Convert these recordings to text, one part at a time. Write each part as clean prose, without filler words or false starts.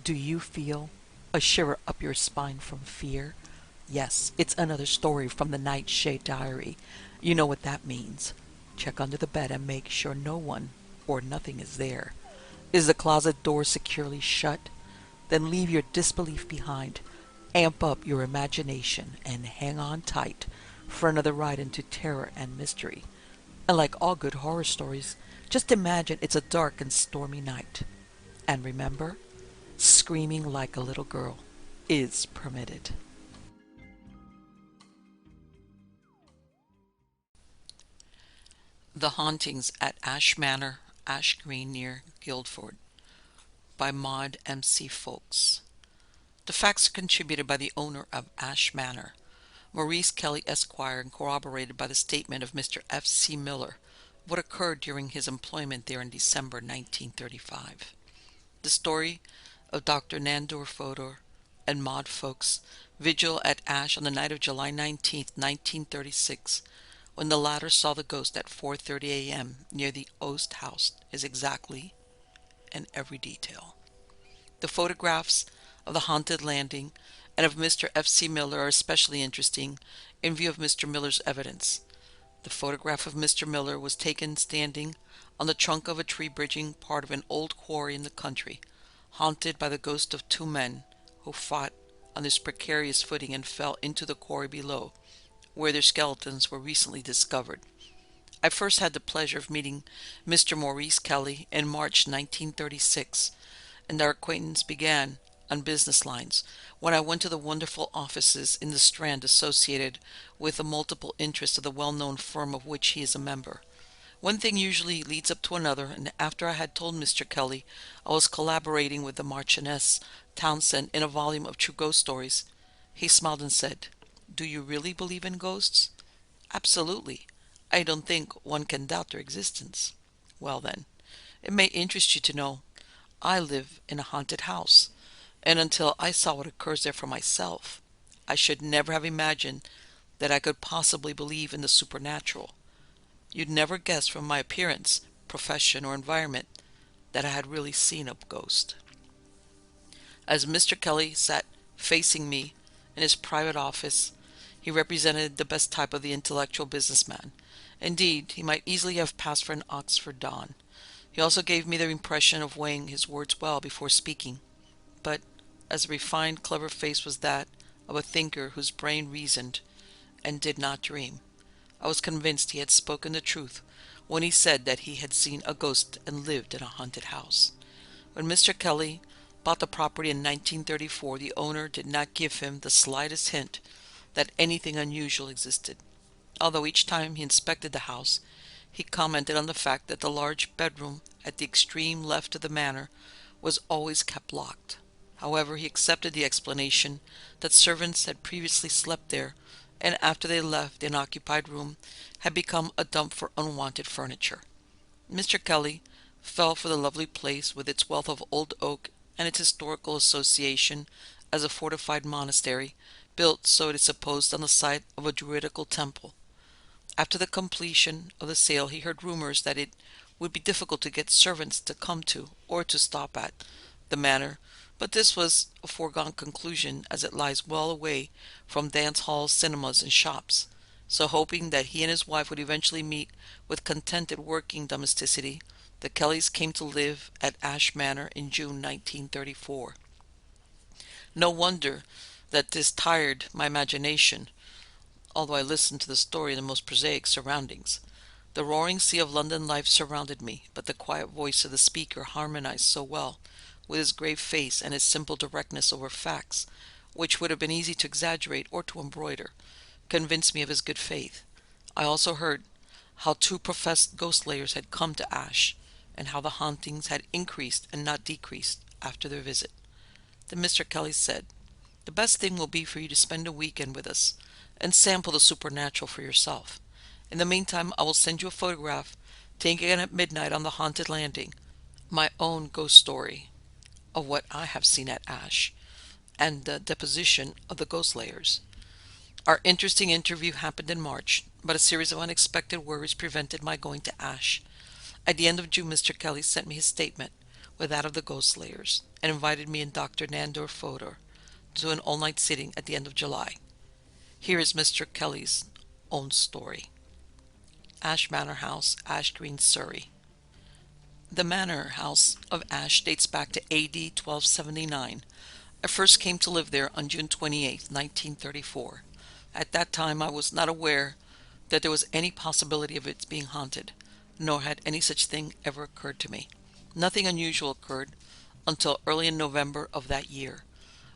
Do you feel a shiver up your spine from fear? Yes, it's another story from the Nightshade diary. You know what that means. Check under the bed and make sure no one or nothing is there. Is the closet door securely shut? Then leave your disbelief behind. Amp up your imagination and hang on tight for another ride into terror and mystery. And like all good horror stories, just imagine it's a dark and stormy night. And remember, screaming like a little girl is permitted. The Hauntings at Ash Manor, Ash Green near Guildford, by Maude M.C. ffoulkes. The facts are contributed by the owner of Ash Manor, Maurice Kelly Esquire, and corroborated by the statement of Mr. F.C. Miller, what occurred during his employment there in December 1935. The story of Dr. Nandor Fodor and Maude ffoulkes' vigil at Ash on the night of July 19, 1936, when the latter saw the ghost at 4:30 a.m. near the Oast House, is exactly in every detail. The photographs of the haunted landing and of Mr. F.C. Miller are especially interesting in view of Mr. Miller's evidence. The photograph of Mr. Miller was taken standing on the trunk of a tree bridging part of an old quarry in the country, haunted by the ghost of two men who fought on this precarious footing and fell into the quarry below, where their skeletons were recently discovered. I first had the pleasure of meeting Mr. Maurice Kelly in March 1936, and our acquaintance began on business lines when I went to the wonderful offices in the Strand associated with the multiple interests of the well-known firm of which he is a member. One thing usually leads up to another, and after I had told Mr. Kelly I was collaborating with the Marchioness Townsend in a volume of true ghost stories, he smiled and said, "Do you really believe in ghosts?" "Absolutely. I don't think one can doubt their existence." "Well then, it may interest you to know I live in a haunted house, and until I saw what occurs there for myself, I should never have imagined that I could possibly believe in the supernatural. You'd never guess from my appearance, profession, or environment that I had really seen a ghost." As Mr. Kelly sat facing me in his private office, he represented the best type of the intellectual businessman. Indeed, he might easily have passed for an Oxford Don. He also gave me the impression of weighing his words well before speaking, but as refined, clever face was that of a thinker whose brain reasoned and did not dream, I was convinced he had spoken the truth when he said that he had seen a ghost and lived in a haunted house. When Mr. Kelly bought the property in 1934, the owner did not give him the slightest hint that anything unusual existed, although each time he inspected the house, he commented on the fact that the large bedroom at the extreme left of the manor was always kept locked. However, he accepted the explanation that servants had previously slept there, and after they left the unoccupied room had become a dump for unwanted furniture. Mr. Kelly fell for the lovely place with its wealth of old oak and its historical association as a fortified monastery, built, so it is supposed, on the site of a druidical temple. After the completion of the sale, he heard rumors that it would be difficult to get servants to come to, or to stop at, the manor, but this was a foregone conclusion, as it lies well away from dance halls, cinemas, and shops. So, hoping that he and his wife would eventually meet with contented working domesticity, the Kellys came to live at Ash Manor in June 1934. No wonder that this tired my imagination, although I listened to the story in the most prosaic surroundings. The roaring sea of London life surrounded me, but the quiet voice of the speaker harmonized so well with his grave face and his simple directness over facts, which would have been easy to exaggerate or to embroider, convinced me of his good faith. I also heard how two professed ghost layers had come to Ash, and how the hauntings had increased and not decreased after their visit. Then Mr. Kelly said, "The best thing will be for you to spend a weekend with us, and sample the supernatural for yourself. In the meantime, I will send you a photograph taken at midnight on the haunted landing, my own ghost story of what I have seen at Ash, and the deposition of the ghost layers." Our interesting interview happened in March, but a series of unexpected worries prevented my going to Ash. At the end of June, Mr. Kelly sent me his statement, with that of the ghost slayers, and invited me and Dr. Nandor Fodor to an all-night sitting at the end of July. Here is Mr. Kelly's own story. Ash Manor House, Ash Green, Surrey. The manor house of Ash dates back to AD 1279. I first came to live there on June 28, 1934. At that time I was not aware that there was any possibility of its being haunted, nor had any such thing ever occurred to me. Nothing unusual occurred until early in November of that year,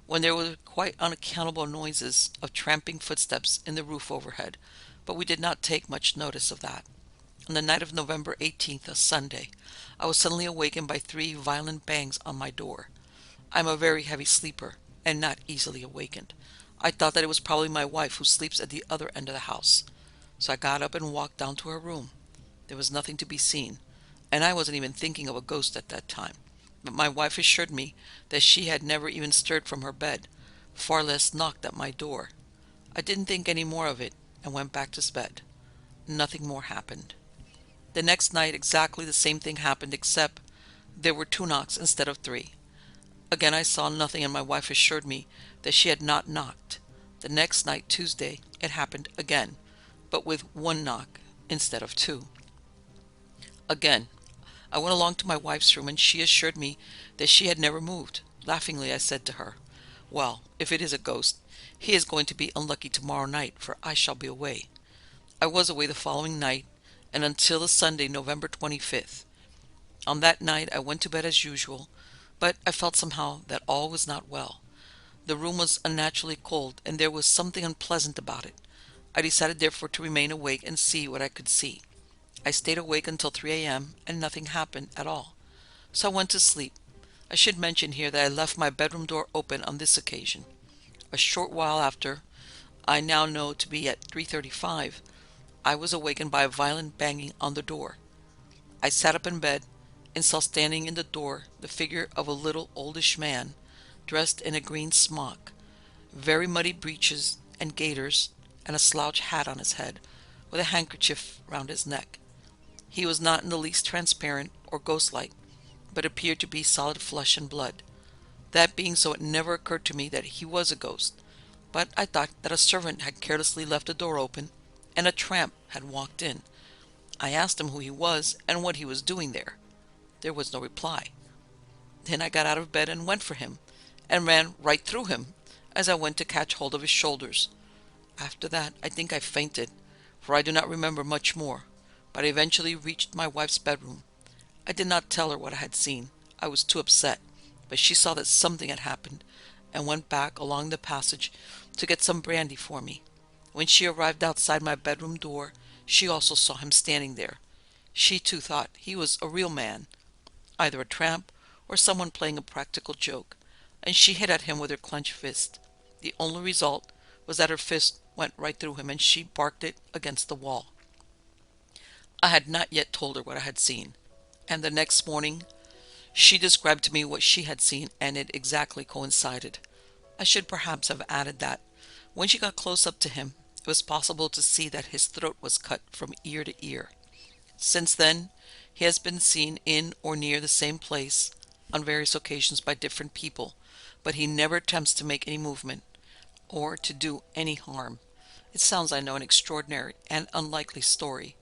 when there were quite unaccountable noises of tramping footsteps in the roof overhead, but we did not take much notice of that. On the night of November 18th, a Sunday, I was suddenly awakened by 3 violent bangs on my door. I am a very heavy sleeper, and not easily awakened. I thought that it was probably my wife, who sleeps at the other end of the house. So I got up and walked down to her room. There was nothing to be seen, and I wasn't even thinking of a ghost at that time. But my wife assured me that she had never even stirred from her bed, far less knocked at my door. I didn't think any more of it, and went back to bed. Nothing more happened. The next night exactly the same thing happened, except there were 2 knocks instead of 3. Again I saw nothing, and my wife assured me that she had not knocked. The next night, Tuesday, it happened again, but with 1 knock instead of 2. Again, I went along to my wife's room, and she assured me that she had never moved. Laughingly I said to her, "Well, if it is a ghost, he is going to be unlucky tomorrow night, for I shall be away." I was away the following night, and until the Sunday, November 25th. On that night I went to bed as usual, but I felt somehow that all was not well. The room was unnaturally cold, and there was something unpleasant about it. I decided therefore to remain awake and see what I could see. I stayed awake until 3 a.m., and nothing happened at all. So I went to sleep. I should mention here that I left my bedroom door open on this occasion. A short while after, I now know to be at 3:35, I was awakened by a violent banging on the door. I sat up in bed and saw standing in the door the figure of a little oldish man, dressed in a green smock, very muddy breeches and gaiters, and a slouch hat on his head, with a handkerchief round his neck. He was not in the least transparent or ghost-like, but appeared to be solid flesh and blood. That being so, it never occurred to me that he was a ghost, but I thought that a servant had carelessly left the door open, and a tramp had walked in. I asked him who he was and what he was doing there. There was no reply. Then I got out of bed and went for him, and ran right through him as I went to catch hold of his shoulders. After that I think I fainted, for I do not remember much more, but I eventually reached my wife's bedroom. I did not tell her what I had seen. I was too upset, but she saw that something had happened, and went back along the passage to get some brandy for me. When she arrived outside my bedroom door, she also saw him standing there. She too thought he was a real man, either a tramp or someone playing a practical joke, and she hit at him with her clenched fist. The only result was that her fist went right through him, and she barked it against the wall. I had not yet told her what I had seen, and the next morning she described to me what she had seen, and it exactly coincided. I should perhaps have added that, when she got close up to him, it was possible to see that his throat was cut from ear to ear. Since then, he has been seen in or near the same place on various occasions by different people, but he never attempts to make any movement or to do any harm. It sounds, I know, an extraordinary and unlikely story,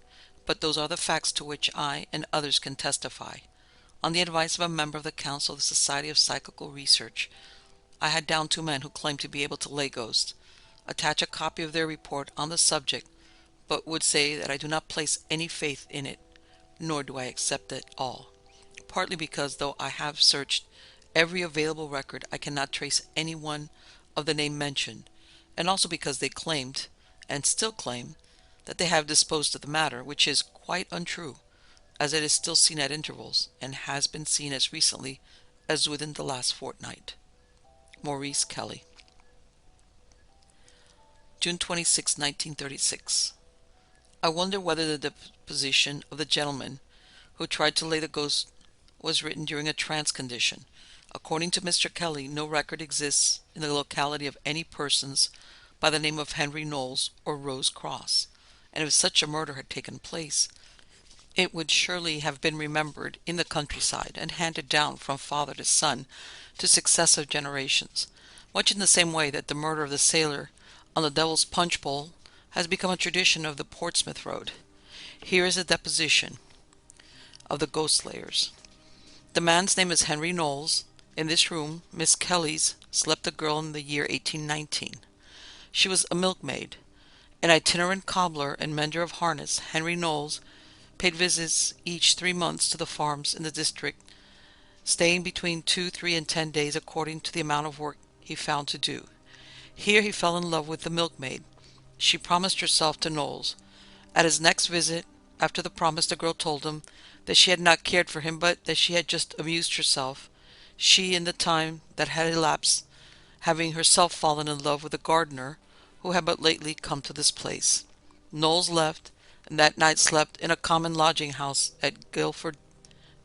but those are the facts to which I and others can testify. On the advice of a member of the Council of the Society of Psychical Research, I had down 2 men who claimed to be able to lay ghosts. Attach a copy of their report on the subject, but would say that I do not place any faith in it, nor do I accept it all. Partly because, though I have searched every available record, I cannot trace any one of the name mentioned, and also because they claimed, and still claim, that they have disposed of the matter, which is quite untrue, as it is still seen at intervals, and has been seen as recently as within the last fortnight. Maurice Kelly. June 26, 1936. I wonder whether the deposition of the gentleman who tried to lay the ghost was written during a trance condition. According to Mr. Kelly, no record exists in the locality of any persons by the name of Henry Knowles or Rose Cross, and if such a murder had taken place, It would surely have been remembered in the countryside and handed down from father to son to successive generations, much in the same way that the murder of the sailor on the Devil's Punch Bowl has become a tradition of the Portsmouth Road. Here is a deposition of the ghost slayers. The man's name is Henry Knowles. In this room, Miss Kelly's, slept a girl in the year 1819. She was a milkmaid. An itinerant cobbler and mender of harness, Henry Knowles paid visits each 3 months to the farms in the district, staying between 2, 3, and 10 days according to the amount of work he found to do. Here he fell in love with the milkmaid. She promised herself to Knowles. At his next visit, after the promise, the girl told him that she had not cared for him, but that she had just amused herself, she, in the time that had elapsed, having herself fallen in love with a gardener who had but lately come to this place. Knowles left, and that night slept in a common lodging-house at Guildford.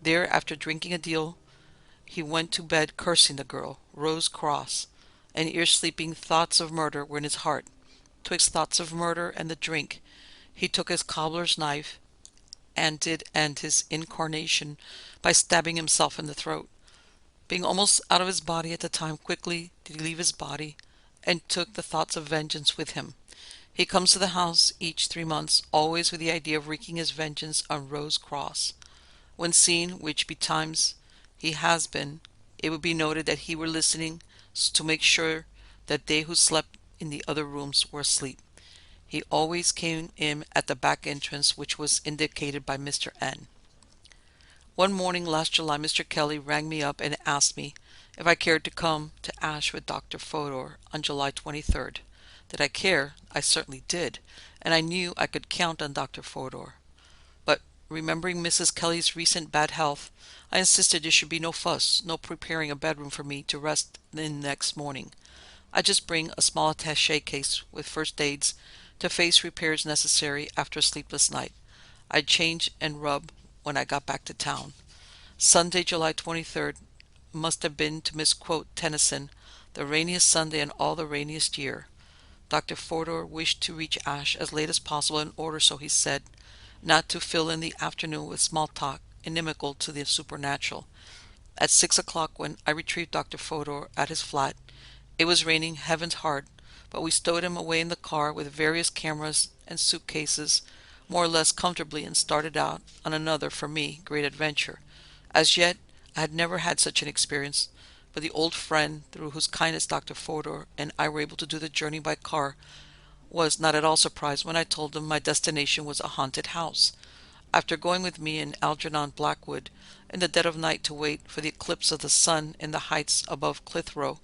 There, after drinking a deal, he went to bed cursing the girl, rose cross, and ere sleeping thoughts of murder were in his heart. Twixt thoughts of murder and the drink, he took his cobbler's knife and did end his incarnation by stabbing himself in the throat. Being almost out of his body at the time, quickly did he leave his body, and took the thoughts of vengeance with him. He comes to the house each 3 months, always with the idea of wreaking his vengeance on Rose Cross. When seen, which betimes he has been, it would be noted that he were listening to make sure that they who slept in the other rooms were asleep. He always came in at the back entrance, which was indicated by Mr. N. One morning last July, Mr. Kelly rang me up and asked me if I cared to come to Ash with Dr. Fodor on July 23rd. Did I care? I certainly did, and I knew I could count on Dr. Fodor. But remembering Mrs. Kelly's recent bad health, I insisted there should be no fuss, no preparing a bedroom for me to rest in next morning. I just bring a small attaché case with first aids to face repairs necessary after a sleepless night. I'd change and rub when I got back to town. Sunday, July 23rd, must have been, to misquote Tennyson, the rainiest Sunday in all the rainiest year. Dr. Fodor wished to reach Ash as late as possible in order, so he said, not to fill in the afternoon with small talk inimical to the supernatural. At 6 o'clock, when I retrieved Dr. Fodor at his flat, it was raining heavens hard, but we stowed him away in the car with various cameras and suitcases more or less comfortably and started out on another, for me, great adventure. As yet, I had never had such an experience, but the old friend through whose kindness Dr. Fodor and I were able to do the journey by car was not at all surprised when I told him my destination was a haunted house. After going with me and Algernon Blackwood in the dead of night to wait for the eclipse of the sun in the heights above Clitheroe,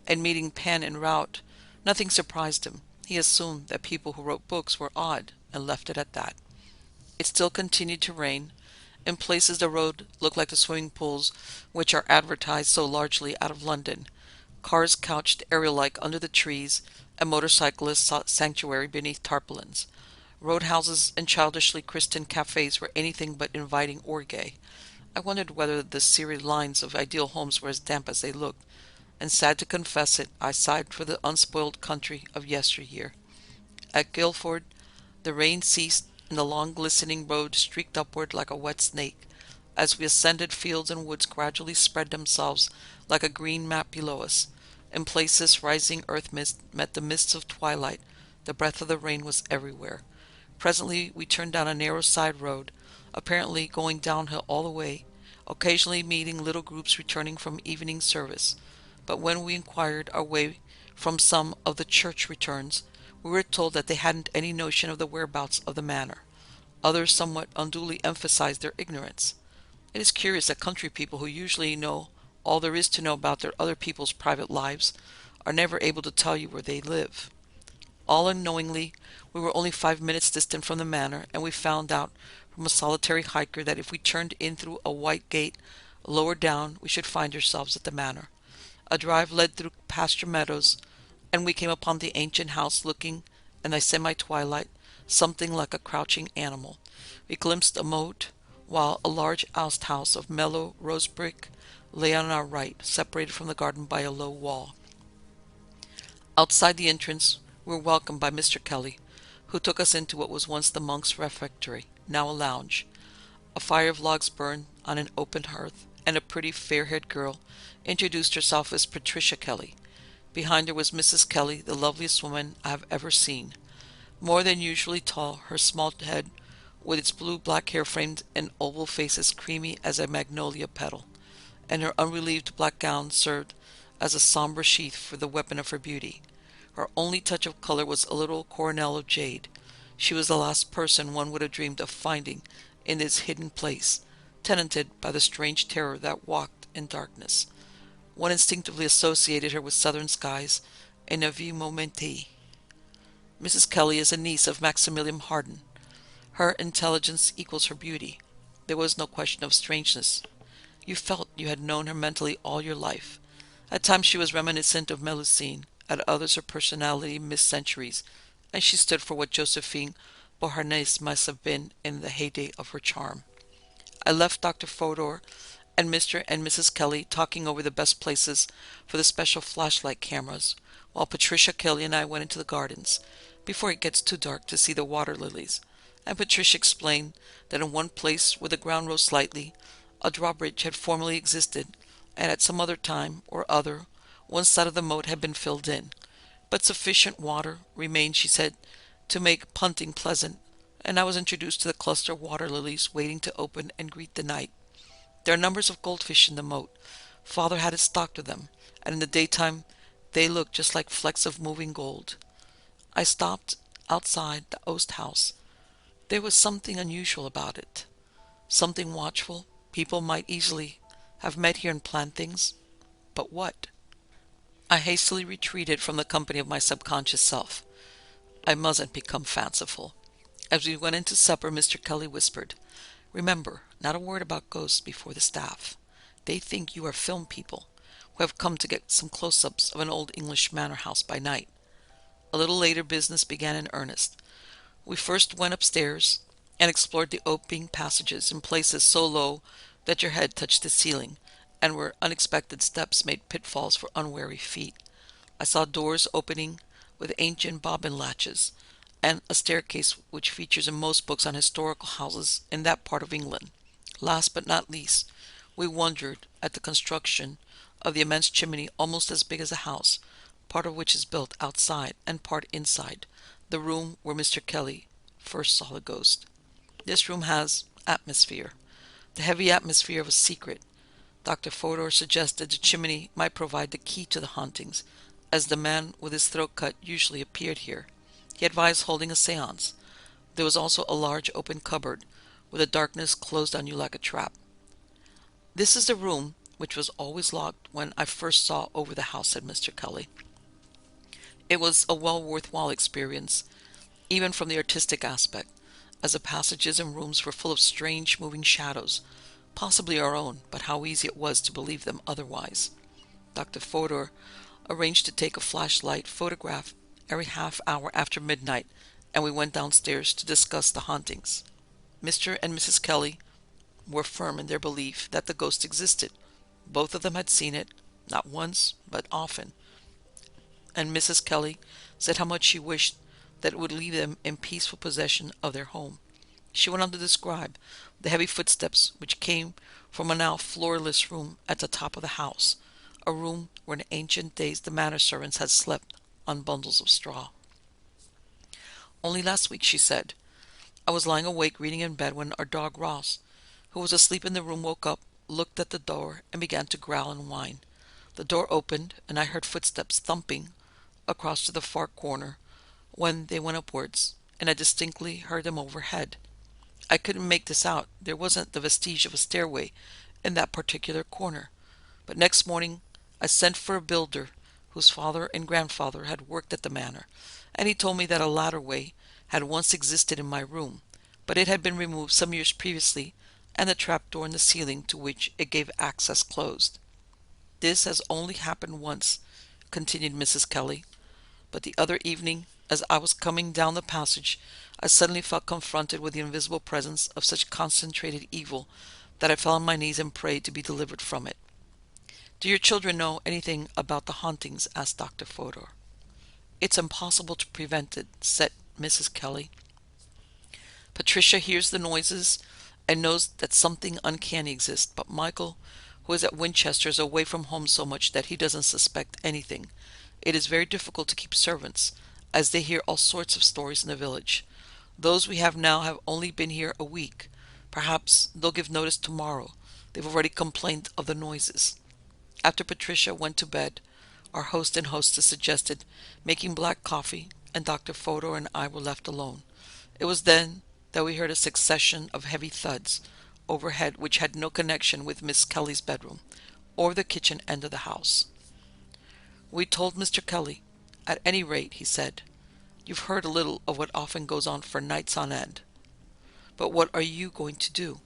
and meeting Penn en route, nothing surprised him. He assumed that people who wrote books were odd, and left it at that. It still continued to rain. In places the road looked like the swimming pools which are advertised so largely out of London. Cars couched aerial-like under the trees, and motorcyclists sought sanctuary beneath tarpaulins. Roadhouses and childishly christened cafes were anything but inviting or gay. I wondered whether the serried lines of ideal homes were as damp as they looked, and sad to confess it, I sighed for the unspoiled country of yesteryear. At Guildford, the rain ceased, and the long glistening road streaked upward like a wet snake. As we ascended, fields and woods gradually spread themselves like a green map below us. In places, rising earth mist met the mists of twilight. The breath of the rain was everywhere. Presently we turned down a narrow side road, apparently going downhill all the way, occasionally meeting little groups returning from evening service. But when we inquired our way from some of the church returns, we were told that they hadn't any notion of the whereabouts of the manor. Others somewhat unduly emphasized their ignorance. It is curious that country people, who usually know all there is to know about their other people's private lives, are never able to tell you where they live. All unknowingly, we were only 5 minutes distant from the manor, and we found out from a solitary hiker that if we turned in through a white gate lower down, we should find ourselves at the manor. A drive led through pasture meadows, and we came upon the ancient house, looking, in the semi-twilight, something like a crouching animal. We glimpsed a moat, while a large outhouse of mellow rose brick lay on our right, separated from the garden by a low wall. Outside the entrance, we were welcomed by Mr. Kelly, who took us into what was once the monks' refectory, now a lounge. A fire of logs burned on an open hearth, and a pretty fair-haired girl introduced herself as Patricia Kelly. Behind her was Mrs. Kelly, the loveliest woman I have ever seen. More than usually tall, her small head with its blue-black hair framed an oval face as creamy as a magnolia petal, and her unrelieved black gown served as a sombre sheath for the weapon of her beauty. Her only touch of color was a little coronal of jade. She was the last person one would have dreamed of finding in this hidden place, tenanted by the strange terror that walked in darkness. One instinctively associated her with southern skies and a vie momentée. Mrs. Kelly is a niece of Maximilian Harden. Her intelligence equals her beauty. There was no question of strangeness. You felt you had known her mentally all your life. At times she was reminiscent of Melusine, at others her personality missed centuries, and she stood for what Josephine Beauharnais must have been in the heyday of her charm. I left Dr. Fodor and Mr. and Mrs. Kelly talking over the best places for the special flashlight cameras, while Patricia Kelly and I went into the gardens, before it gets too dark, to see the water lilies, and Patricia explained that in one place where the ground rose slightly, a drawbridge had formerly existed, and at some other time or other one side of the moat had been filled in, but sufficient water remained, she said, to make punting pleasant, and I was introduced to the cluster of water lilies waiting to open and greet the night. There are numbers of goldfish in the moat. Father had it stocked of them, and in the daytime they looked just like flecks of moving gold. I stopped outside the oast house. There was something unusual about it, something watchful. People might easily have met here and planned things, but what? I hastily retreated from the company of my subconscious self. I mustn't become fanciful. As we went into supper, Mr. Kelly whispered, "Remember, not a word about ghosts before the staff. They think you are film people who have come to get some close-ups of an old English manor house by night." A little later business began in earnest. We first went upstairs and explored the opening passages in places so low that your head touched the ceiling, and where unexpected steps made pitfalls for unwary feet. I saw doors opening with ancient bobbin latches, and a staircase which features in most books on historical houses in that part of England. Last but not least, we wondered at the construction of the immense chimney, almost as big as a house, part of which is built outside and part inside, the room where Mr. Kelly first saw the ghost. This room has atmosphere, the heavy atmosphere of a secret. Dr. Fodor suggested the chimney might provide the key to the hauntings, as the man with his throat cut usually appeared here. He advised holding a séance. There was also a large open cupboard, where the darkness closed on you like a trap. "This is the room which was always locked when I first saw over the house," said Mr. Kelly. It was a well worthwhile experience, even from the artistic aspect, as the passages and rooms were full of strange moving shadows, possibly our own, but how easy it was to believe them otherwise. Dr. Fodor arranged to take a flashlight photograph every half hour after midnight, and we went downstairs to discuss the hauntings. Mr. and Mrs. Kelly were firm in their belief that the ghost existed. Both of them had seen it, not once, but often, and Mrs. Kelly said how much she wished that it would leave them in peaceful possession of their home. She went on to describe the heavy footsteps which came from a now floorless room at the top of the house, a room where in ancient days the manor servants had slept on bundles of straw. "Only last week," she said, "I was lying awake reading in bed when our dog Ross, who was asleep in the room, woke up, looked at the door, and began to growl and whine. The door opened, and I heard footsteps thumping across to the far corner when they went upwards, and I distinctly heard them overhead. I couldn't make this out. There wasn't the vestige of a stairway in that particular corner. But next morning I sent for a builder whose father and grandfather had worked at the manor, and he told me that a ladder-way had once existed in my room, but it had been removed some years previously, and the trapdoor in the ceiling to which it gave access closed. This has only happened once," continued Mrs. Kelly, "but the other evening, as I was coming down the passage, I suddenly felt confronted with the invisible presence of such concentrated evil that I fell on my knees and prayed to be delivered from it." "Do your children know anything about the hauntings?" asked Dr. Fodor. "It's impossible to prevent it," said Mrs. Kelly. "Patricia hears the noises, and knows that something uncanny exists, but Michael, who is at Winchester, is away from home so much that he doesn't suspect anything. It is very difficult to keep servants, as they hear all sorts of stories in the village. Those we have now have only been here a week. Perhaps they'll give notice tomorrow. They've already complained of the noises. After Patricia went to bed, our host and hostess suggested making black coffee, and Dr. Fodor and I were left alone. It was then that we heard a succession of heavy thuds overhead which had no connection with Miss Kelly's bedroom or the kitchen end of the house. We told Mr. Kelly. At any rate, he said, you've heard a little of what often goes on for nights on end. But what are you going to do?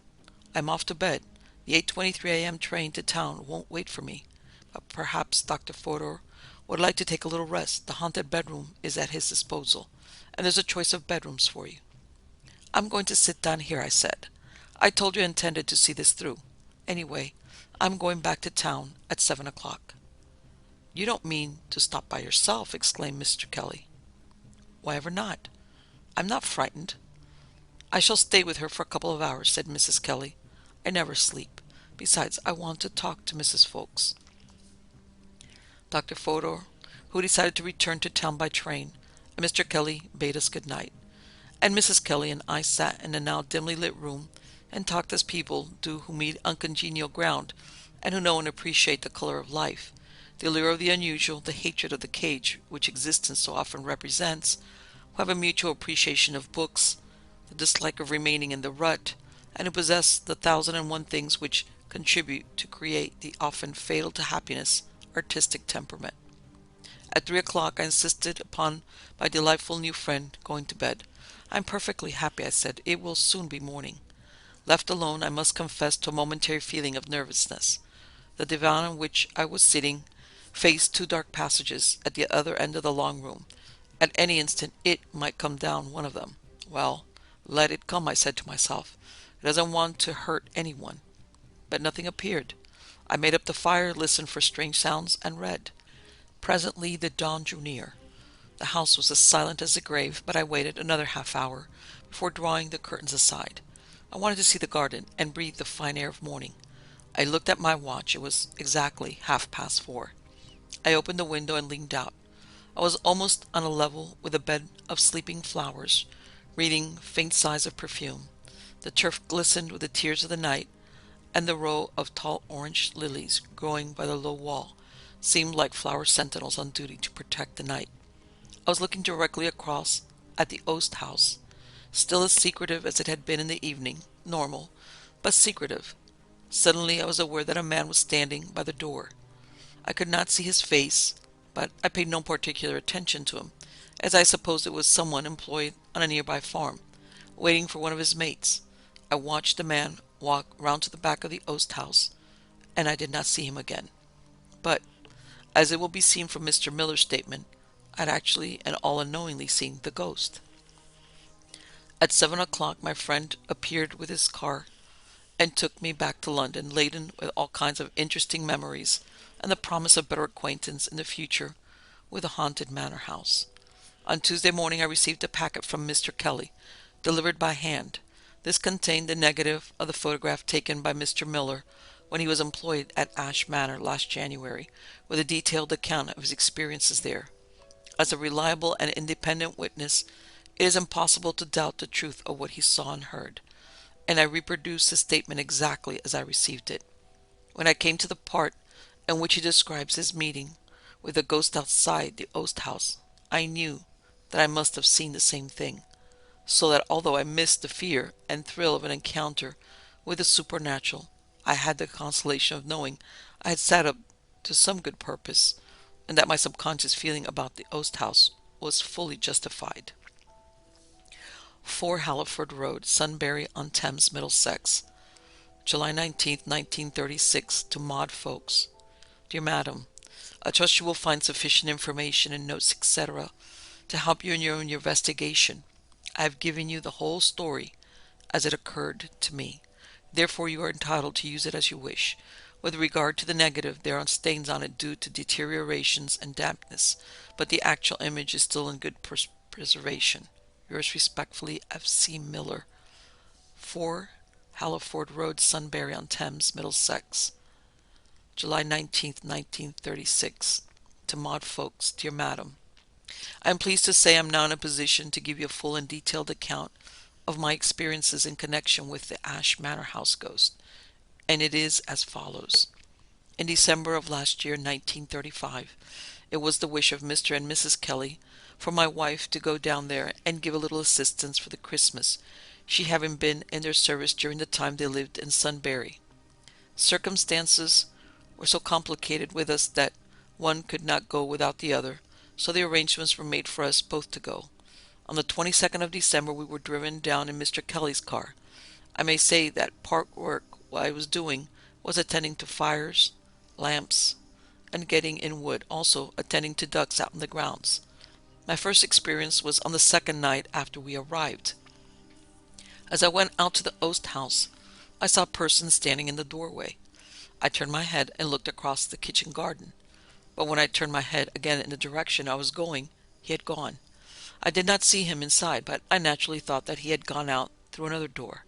I'm off to bed. The 8:23 a.m. train to town won't wait for me. But perhaps Dr. Fodor would like to take a little rest. The haunted bedroom is at his disposal, and there's a choice of bedrooms for you. I'm going to sit down here, I said. I told you I intended to see this through. Anyway, I'm going back to town at 7 o'clock. You don't mean to stop by yourself, exclaimed Mr. Kelly. Why ever not? I'm not frightened. I shall stay with her for a couple of hours, said Mrs. Kelly. I never sleep. Besides, I want to talk to Mrs. Ffoulkes. Dr. Fodor, who decided to return to town by train, and Mr. Kelly bade us good night, and Mrs. Kelly and I sat in a now dimly lit room and talked as people do who meet uncongenial ground and who know and appreciate the color of life, the allure of the unusual, the hatred of the cage which existence so often represents, who have a mutual appreciation of books, the dislike of remaining in the rut, and who possess the 1,001 things which contribute to create the often fatal to happiness artistic temperament. At 3 o'clock I insisted upon my delightful new friend going to bed. I'm perfectly happy, I said. It will soon be morning. Left alone, I must confess to a momentary feeling of nervousness. The divan on which I was sitting faced two dark passages at the other end of the long room. At any instant it might come down one of them. Well, let it come, I said to myself. It doesn't want to hurt anyone. But nothing appeared. I made up the fire, listened for strange sounds, and read. Presently the dawn drew near. The house was as silent as the grave, but I waited another half-hour before drawing the curtains aside. I wanted to see the garden and breathe the fine air of morning. I looked at my watch. It was exactly 4:30. I opened the window and leaned out. I was almost on a level with a bed of sleeping flowers, breathing faint sighs of perfume. The turf glistened with the tears of the night, and the row of tall orange lilies growing by the low wall seemed like flower sentinels on duty to protect the night. I was looking directly across at the Oast house, still as secretive as it had been in the evening, normal, but secretive. Suddenly I was aware that a man was standing by the door. I could not see his face, but I paid no particular attention to him, as I supposed it was someone employed on a nearby farm, waiting for one of his mates. I watched the man walk round to the back of the Oast house, and I did not see him again. But, as it will be seen from Mr. Miller's statement, I had actually and all unknowingly seen the ghost. At 7 o'clock my friend appeared with his car and took me back to London, laden with all kinds of interesting memories and the promise of better acquaintance in the future with the haunted manor house. On Tuesday morning I received a packet from Mr. Kelly, delivered by hand. This contained the negative of the photograph taken by Mr. Miller when he was employed at Ash Manor last January, with a detailed account of his experiences there. As a reliable and independent witness, it is impossible to doubt the truth of what he saw and heard, and I reproduce his statement exactly as I received it. When I came to the part in which he describes his meeting with the ghost outside the Oast house, I knew that I must have seen the same thing, so that although I missed the fear and thrill of an encounter with the supernatural, I had the consolation of knowing I had sat up to some good purpose, and that my subconscious feeling about the Oast house was fully justified. 4 Halliford Road, Sunbury-on-Thames, Middlesex, July 19th, 1936, to Maude Ffoulkes. Dear Madam, I trust you will find sufficient information and notes, etc., to help you in your own investigation. I have given you the whole story as it occurred to me. Therefore you are entitled to use it as you wish. With regard to the negative, there are stains on it due to deteriorations and dampness, but the actual image is still in good preservation. Yours respectfully, F.C. Miller. 4 Halliford Road, Sunbury-on-Thames, Middlesex, July 19th, 1936. To Maude Ffoulkes, Dear Madam, I am pleased to say I am now in a position to give you a full and detailed account of my experiences in connection with the Ash Manor house ghost, and it is as follows. In December of last year, 1935, it was the wish of Mr. and Mrs. Kelly for my wife to go down there and give a little assistance for the Christmas, she having been in their service during the time they lived in Sunbury. Circumstances were so complicated with us that one could not go without the other, so the arrangements were made for us both to go. On the 22nd of December we were driven down in Mr. Kelly's car. I may say that part work what I was doing was attending to fires, lamps, and getting in wood, also attending to ducks out in the grounds. My first experience was on the second night after we arrived. As I went out to the oast house, I saw a person standing in the doorway. I turned my head and looked across the kitchen garden, but when I turned my head again in the direction I was going, he had gone. I did not see him inside, but I naturally thought that he had gone out through another door,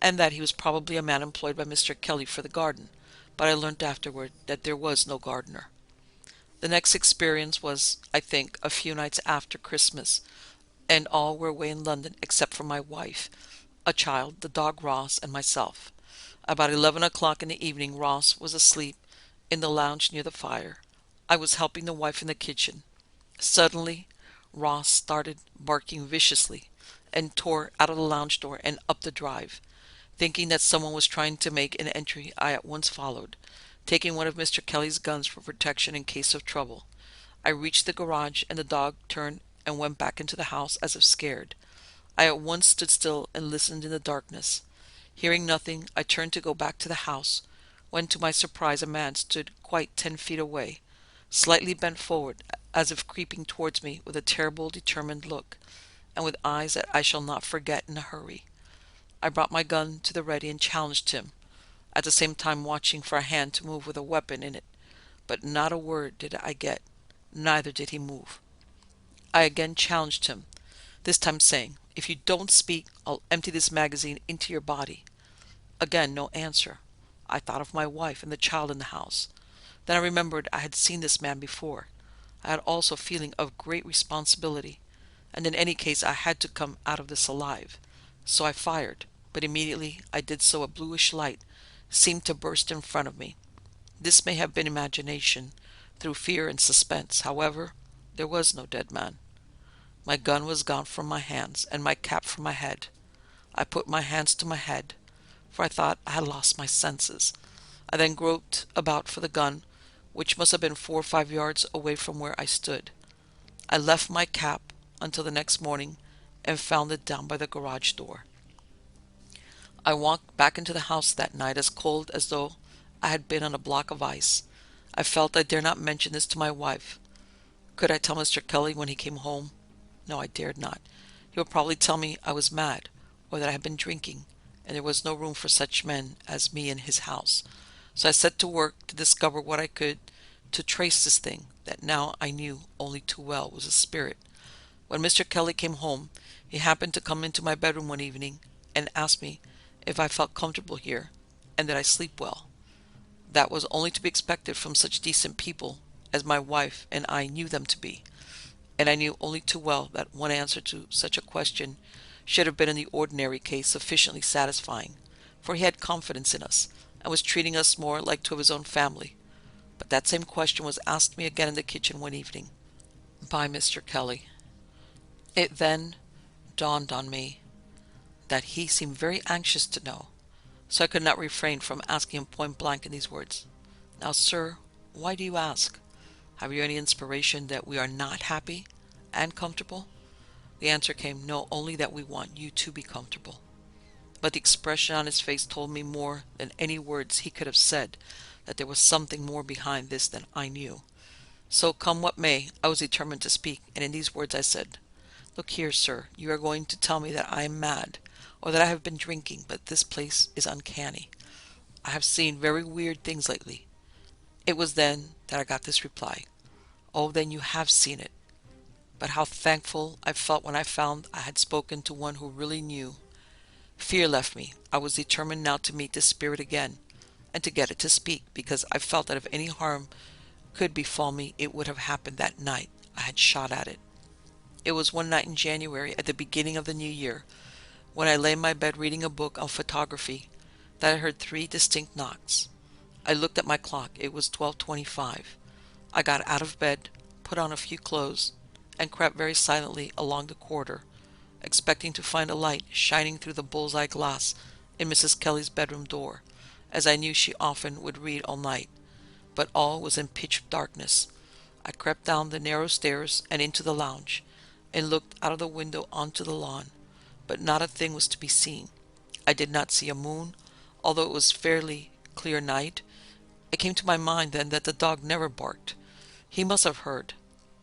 and that he was probably a man employed by Mr. Kelly for the garden, but I learnt afterward that there was no gardener. The next experience was, I think, a few nights after Christmas, and all were away in London except for my wife, a child, the dog Ross, and myself. About 11 o'clock in the evening, Ross was asleep in the lounge near the fire. I was helping the wife in the kitchen. Suddenly, Ross started barking viciously and tore out of the lounge door and up the drive. Thinking that someone was trying to make an entry, I at once followed, taking one of Mr. Kelly's guns for protection in case of trouble. I reached the garage, and the dog turned and went back into the house as if scared. I at once stood still and listened in the darkness. Hearing nothing, I turned to go back to the house, when to my surprise a man stood quite 10 feet away, slightly bent forward, as if creeping towards me with a terrible, determined look, and with eyes that I shall not forget in a hurry. I brought my gun to the ready and challenged him, at the same time watching for a hand to move with a weapon in it, but not a word did I get, neither did he move. I again challenged him, this time saying, "If you don't speak, I'll empty this magazine into your body." Again no answer. I thought of my wife and the child in the house. Then I remembered I had seen this man before. I had also a feeling of great responsibility, and in any case I had to come out of this alive. So I fired, but immediately I did so a bluish light seemed to burst in front of me. This may have been imagination, through fear and suspense. However, there was no dead man. My gun was gone from my hands, and my cap from my head. I put my hands to my head, for I thought I had lost my senses. I then groped about for the gun, which must have been 4 or 5 yards away from where I stood. I left my cap until the next morning, and found it down by the garage door. I walked back into the house that night as cold as though I had been on a block of ice. I felt I dare not mention this to my wife. Could I tell Mr. Kelly when he came home? No, I dared not. He would probably tell me I was mad, or that I had been drinking, and there was no room for such men as me in his house. So I set to work to discover what I could to trace this thing that now I knew only too well was a spirit. When Mr. Kelly came home, he happened to come into my bedroom one evening and asked me if I felt comfortable here, and did I sleep well. That was only to be expected from such decent people as my wife and I knew them to be, and I knew only too well that one answer to such a question should have been in the ordinary case sufficiently satisfying, for he had confidence in us, and was treating us more like two of his own family. But that same question was asked me again in the kitchen one evening by Mr. Kelly. It then dawned on me that he seemed very anxious to know, so I could not refrain from asking him point blank in these words, "Now, sir, why do you ask? Have you any inspiration that we are not happy and comfortable?" The answer came, "No, only that we want you to be comfortable." But the expression on his face told me more than any words he could have said that there was something more behind this than I knew. So, come what may, I was determined to speak, and in these words I said, "Look here, sir, you are going to tell me that I am mad, or that I have been drinking, but this place is uncanny. I have seen very weird things lately." It was then that I got this reply, "Oh, then you have seen it." But how thankful I felt when I found I had spoken to one who really knew. Fear left me. I was determined now to meet this spirit again, and to get it to speak, because I felt that if any harm could befall me, it would have happened that night I had shot at it. It was one night in January, at the beginning of the new year, when I lay in my bed reading a book on photography, that I heard three distinct knocks. I looked at my clock. It was 12:25. I got out of bed, put on a few clothes, and crept very silently along the corridor, expecting to find a light shining through the bull's-eye glass in Mrs. Kelly's bedroom door, as I knew she often would read all night. But all was in pitch darkness. I crept down the narrow stairs and into the lounge, and looked out of the window onto the lawn, but not a thing was to be seen. I did not see a moon, although it was fairly clear night. It came to my mind then that the dog never barked. He must have heard.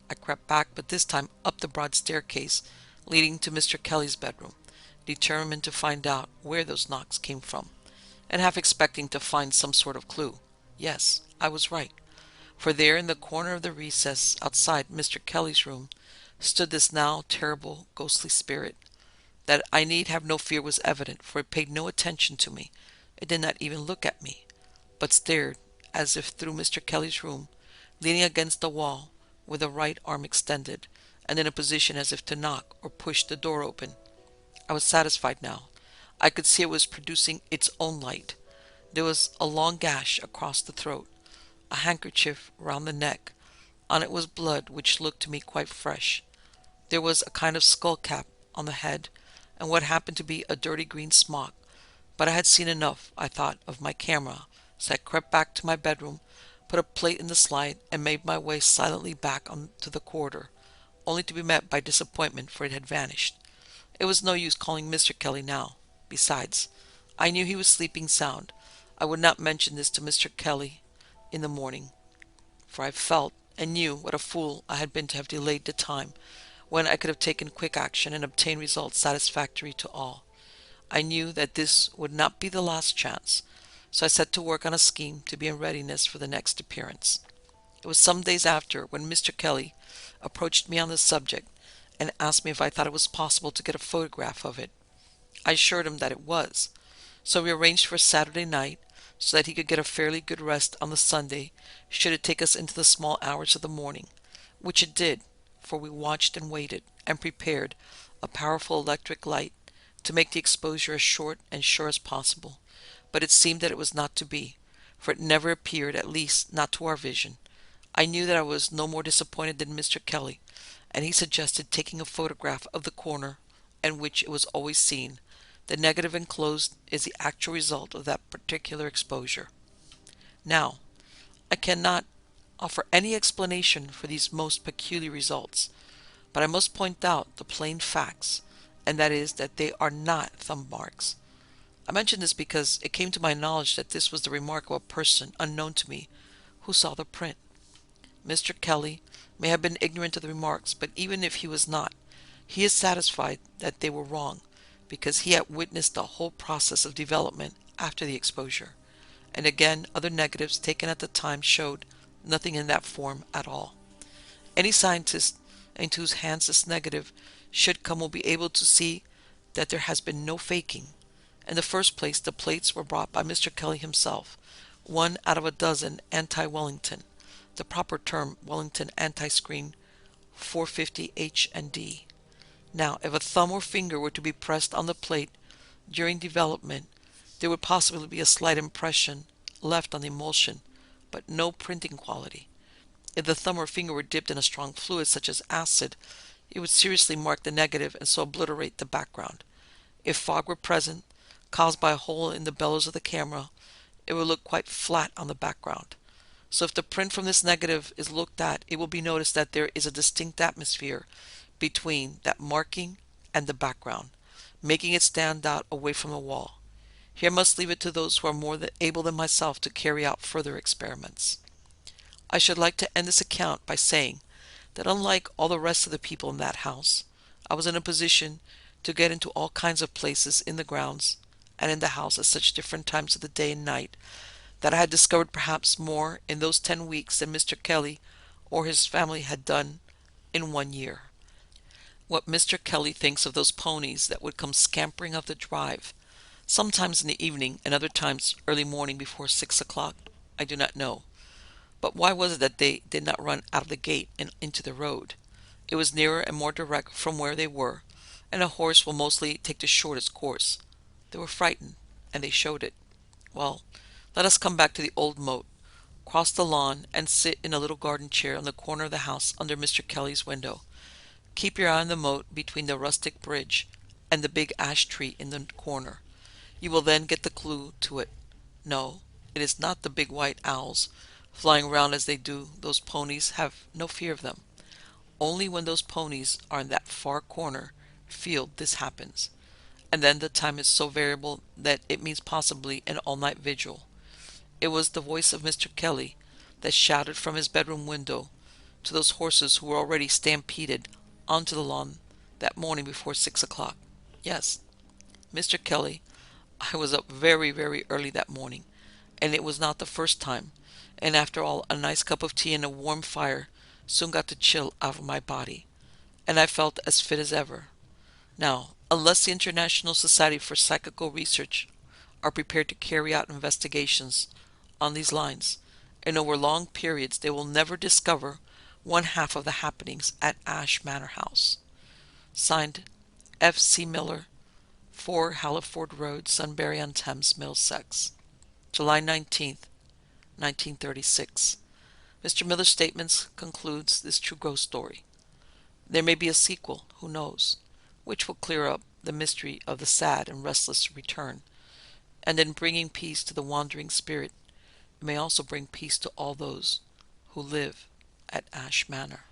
I crept back, but this time up the broad staircase leading to Mr. Kelly's bedroom, determined to find out where those knocks came from, and half expecting to find some sort of clue. Yes, I was right, for there in the corner of the recess outside Mr. Kelly's room stood this now terrible ghostly spirit. That I need have no fear was evident, for it paid no attention to me. It did not even look at me, but stared as if through Mr. Kelly's room, leaning against the wall, with a right arm extended, and in a position as if to knock or push the door open. I was satisfied now. I could see it was producing its own light. There was a long gash across the throat, a handkerchief round the neck. On it was blood which looked to me quite fresh. There was a kind of skull cap on the head, and what happened to be a dirty green smock. But I had seen enough, I thought, of my camera, so I crept back to my bedroom, put a plate in the slide, and made my way silently back onto the corridor, only to be met by disappointment, for it had vanished. It was no use calling Mr. Kelly now. Besides, I knew he was sleeping sound. I would not mention this to Mr. Kelly in the morning, for I felt and knew what a fool I had been to have delayed the time when I could have taken quick action and obtained results satisfactory to all. I knew that this would not be the last chance, so I set to work on a scheme to be in readiness for the next appearance. It was some days after when Mr. Kelly approached me on the subject and asked me if I thought it was possible to get a photograph of it. I assured him that it was, so we arranged for a Saturday night so that he could get a fairly good rest on the Sunday should it take us into the small hours of the morning, which it did, for we watched and waited and prepared a powerful electric light to make the exposure as short and sure as possible. But it seemed that it was not to be, for it never appeared, at least not to our vision. I knew that I was no more disappointed than Mr. Kelly, and he suggested taking a photograph of the corner in which it was always seen. The negative enclosed is the actual result of that particular exposure. Now, I cannot offer any explanation for these most peculiar results, but I must point out the plain facts, and that is that they are not thumb marks. I mention this because it came to my knowledge that this was the remark of a person unknown to me who saw the print. Mr. Kelly may have been ignorant of the remarks, but even if he was not, he is satisfied that they were wrong, because he had witnessed the whole process of development after the exposure. And again, other negatives taken at the time showed nothing in that form at all. Any scientist into whose hands this negative should come will be able to see that there has been no faking. In the first place, the plates were brought by Mr. Kelly himself, one out of a dozen anti-Wellington, the proper term Wellington anti-screen 450 H&D. Now, if a thumb or finger were to be pressed on the plate during development, there would possibly be a slight impression left on the emulsion, but no printing quality. If the thumb or finger were dipped in a strong fluid such as acid, it would seriously mark the negative and so obliterate the background. If fog were present, caused by a hole in the bellows of the camera, it would look quite flat on the background. So if the print from this negative is looked at, it will be noticed that there is a distinct atmosphere between that marking and the background, making it stand out away from the wall. Here I must leave it to those who are more able than myself to carry out further experiments. I should like to end this account by saying that unlike all the rest of the people in that house, I was in a position to get into all kinds of places in the grounds and in the house at such different times of the day and night that I had discovered perhaps more in those 10 weeks than Mr. Kelly or his family had done in 1 year. What Mr. Kelly thinks of those ponies that would come scampering up the drive, Sometimes in the evening and other times early morning before 6 o'clock. I do not know. But why was it that they did not run out of the gate and into the road? It was nearer and more direct from where they were, and a horse will mostly take the shortest course. They were frightened, and they showed it. Well, let us come back to the old moat, cross the lawn, and sit in a little garden chair on the corner of the house under Mr. Kelly's window. Keep your eye on the moat between the rustic bridge and the big ash tree in the corner. You will then get the clue to it. No, it is not the big white owls flying around as they do. Those ponies, have no fear of them. Only when those ponies are in that far corner field this happens, and then the time is so variable that it means possibly an all-night vigil. It was the voice of Mr. Kelly that shouted from his bedroom window to those horses who were already stampeded onto the lawn that morning before 6 o'clock. Yes, Mr. Kelly, I was up very, very early that morning, and it was not the first time, and after all a nice cup of tea and a warm fire soon got the chill out of my body, and I felt as fit as ever. Now, unless the International Society for Psychical Research are prepared to carry out investigations on these lines, and over long periods, they will never discover one half of the happenings at Ash Manor House. Signed, F. C. Miller, 4 Halliford Road, Sunbury-on-Thames, Middlesex. July 19th, 1936. Mr. Miller's statements concludes this true ghost story. There may be a sequel, who knows, which will clear up the mystery of the sad and restless return, and in bringing peace to the wandering spirit, it may also bring peace to all those who live at Ash Manor.